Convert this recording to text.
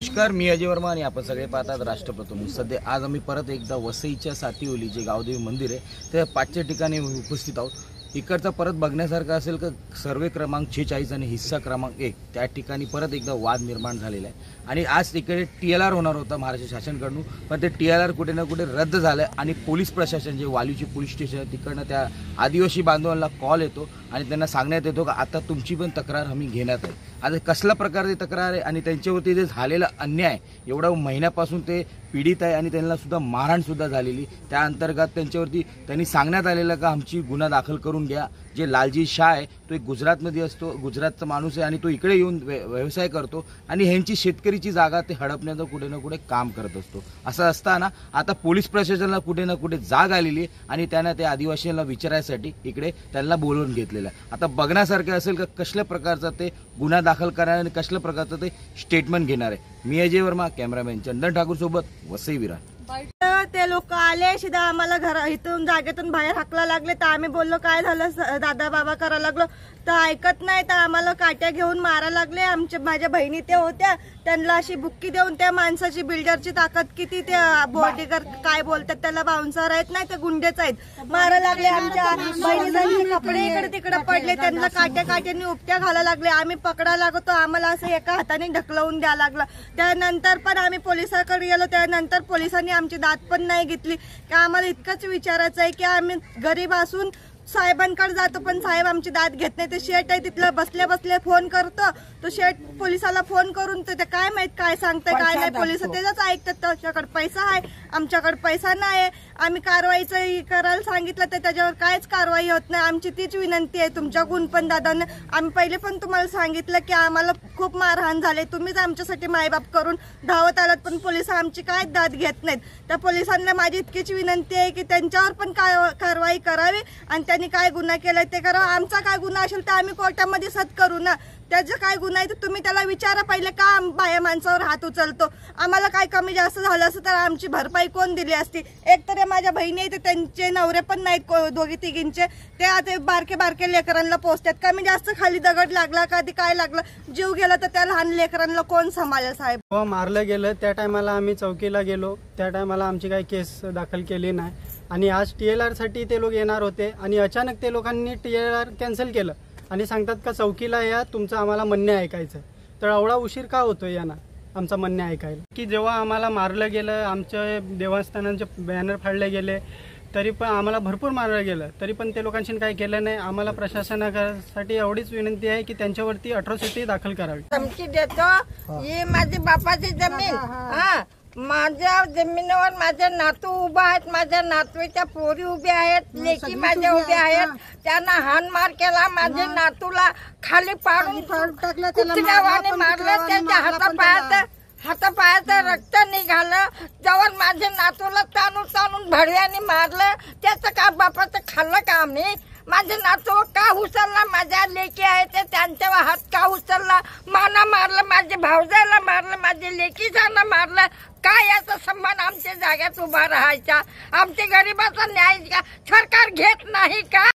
नमस्कार, मी अजय वर्मा आणि आपण सगळे पाहतात राष्ट्रप्रथम। सध्या आज आम्ही परत एकदा वसईच्या सातीवली जे गावदेवी मंदिर आहे त्या 5च्या ठिकाणी उपस्थित आहोत। इकडचा परत बघण्यासारखा असेल का सर्वे क्रमांक 46 आणि हिस्सा क्रमांक 1 त्या ठिकाणी परत एकदा वाद निर्माण झालेला आहे आणि आज तिकडे TLR होणार होता महाराष्ट्र शासनाकडून, पण ते TLR कुठे ना कुठे रद्द झालं आणि पोलीस प्रशासन जे वालीची पोलीस स्टेशन आहे तिकडनं त्या आदिवासी बांधवांना कॉल येतो आणि त्यांना सांगण्यात येतो का आता तुमची पण तक्रार आम्ही घेण्यात आहे। आता कसल्या प्रकारची तक्रार आहे आणि त्यांच्यावरती जे झालेला अन्याय एवढा महिन्यापासून ते पीडित आहे आणि त्यांना सुद्धा मारहाण सुद्धा झालेली, त्या अंतर्गत त्यांच्यावरती त्यांनी सांगण्यात आलेलं का आमची गुन्हा दाखल करून घ्या। जे लालजी शाह आहे तो एक गुजरातमध्ये असतो, गुजरातचा माणूस आहे आणि तो इकडे येऊन व्यवसाय करतो आणि ह्यांची शेतकरीची जागा ते हडपण्याचं कुठे ना कुठे काम करत असतो। असं असताना आता पोलीस प्रशासनाला कुठे ना कुठे जाग आलेली आणि त्यांना त्या आदिवासींना विचारायसाठी इकडे त्यांना बोलवून घेतलेलं आहे। आता बघण्यासारखं असेल का कसल्या प्रकारचा ते गुन्हा दाखल करणार आणि कसल्या प्रकारचं ते स्टेटमेंट घेणार आहे। मी अजय वर्मा, कॅमेरामॅन चंदन ठाकूर सोबत, वसई विरार। ते लोक आले शिदा आम्हाला घर इथून जागेतून बाहेर हाकला लागले तर आम्ही बोललो काय झालं दादा बाबा करायला लागलो तर ऐकत नाही तर आम्हाला काट्या घेऊन मारायला लागले। माझ्या बहिणी ते होत्या त्यांना अशी बुक्की देऊन त्या माणसाची बिल्डरची ताकद किती, ते बॉडीगार्ड काय बोलतात त्याला बाउन्सर आहेत नाही ते गुंडेच आहेत, मारायला लागले। आमच्या बहिणीचे कपडे इकडे तिकडे पडले, त्यांना काट्याने उपट्या घालायला लागले। आम्ही पकडायला लागतो, आम्हाला असं एका हाताने ढकलवून द्यायला लागलं। त्यानंतर पण आम्ही पोलिसांकडे गेलो, त्यानंतर पोलिसांनी आमची दाद पण नाही घेतली। की आम्हाला इतकंच विचारायचं आहे की आम्ही गरीब असून साहेबांकडे जातो पण साहेब आमची दाद घेत नाही। ते शेट आहे तिथलं बसल्या बसल्या फोन करतो, तो शेट पोलिसाला फोन करून ते काय माहित काय सांगतंय काय नाही, पोलिस त्याच ऐकतात। त्याच्याकडे पैसा आहे, आमच्याकडे पैसा नाही। आम्ही कारवाईचं करायला सांगितलं तर त्याच्यावर काहीच कारवाई होत नाही। आमची तीच विनंती आहे तुमच्याकडून पण दादांना, आम्ही पहिले पण तुम्हाला सांगितलं की आम्हाला खूप मारहाण झाले, तुम्हीच आमच्यासाठी मायबाप करून धावत आलात पण पोलिस आमची काय दाद घेत नाहीत। त्या पोलिसांना माझी इतकीच विनंती आहे की त्यांच्यावर पण कारवाई करावी आणि त्यांनी काय गुन्हा केलाय ते करावं। आमचा काय गुन्हा असेल तर आम्ही कोर्टामध्ये सत करू ना, त्याचं काय गुन्हा आहे तर तुम्ही त्याला विचारा पहिले का बाया माणसावर हात उचलतो। आम्हाला काय कमी जास्त झालं असं तर आमची भरपाई कोण दिली असती। एक तर माझ्या बहिणी आहेत त्यांचे नवरे पण नाहीत दोघी तिघींचे, ते आता बारके लेकरांना पोचतात, कमी जास्त खाली दगड लागला कधी काय लागलं जीव गेला तर त्या लहान लेकरांना कोण सांभाळेल साहेब। हो, मारलं गेलं त्या टायमाला आम्ही चौकीला गेलो, त्या टायमाला आमची काही केस दाखल केली नाही आणि आज TLR साठी ते लोक येणार होते आणि अचानक ते लोकांनी TLR कॅन्सल केलं आणि सांगतात का चौकीला या, तुमचं आम्हाला म्हणणे ऐकायचं। तर एवढा उशीर का होतोय यांना आमचं म्हणणे ऐकायला? की जेव्हा आम्हाला मारलं गेलं, आमच्या देवस्थानांचे बॅनर फाडले गेले, तरी पण आम्हाला भरपूर मारलं गेलं तरी पण ते लोकांशी काही केलं नाही। आम्हाला प्रशासनासाठी एवढीच विनंती आहे की त्यांच्यावरती अट्रॉसिटी दाखल करावी। धमकी देतो, ही माझी बापाची जमीन, माझ्या जमिनीवर माझे नातू उभा आहेत, माझ्या नातूच्या पोरी उभ्या आहेत, लेकी माझ्या उभ्या आहेत। त्यांना हाणमार केला, माझ्या नातूला खाली पाडून कुत्र्यावाने मारलं, त्यांच्या हातापायाचं रक्त निघालं। जवळ माझ्या नातूला ताणून भडव्याने मारलं, त्याचं का बापाचं खाल्लं का आम्ही? माझे नातू का उचलला, माझ्या लेकी आहेत त्यांच्यावर हात का उचलला, माना मारलं, माझे भावजाला मारलं, माझ्या लेकीजांना मारलं। काय याचा सन्मान आमच्या जाग्यात उभा राहायचा? आमच्या गरिबाचा न्याय का सरकार घेत नाही का?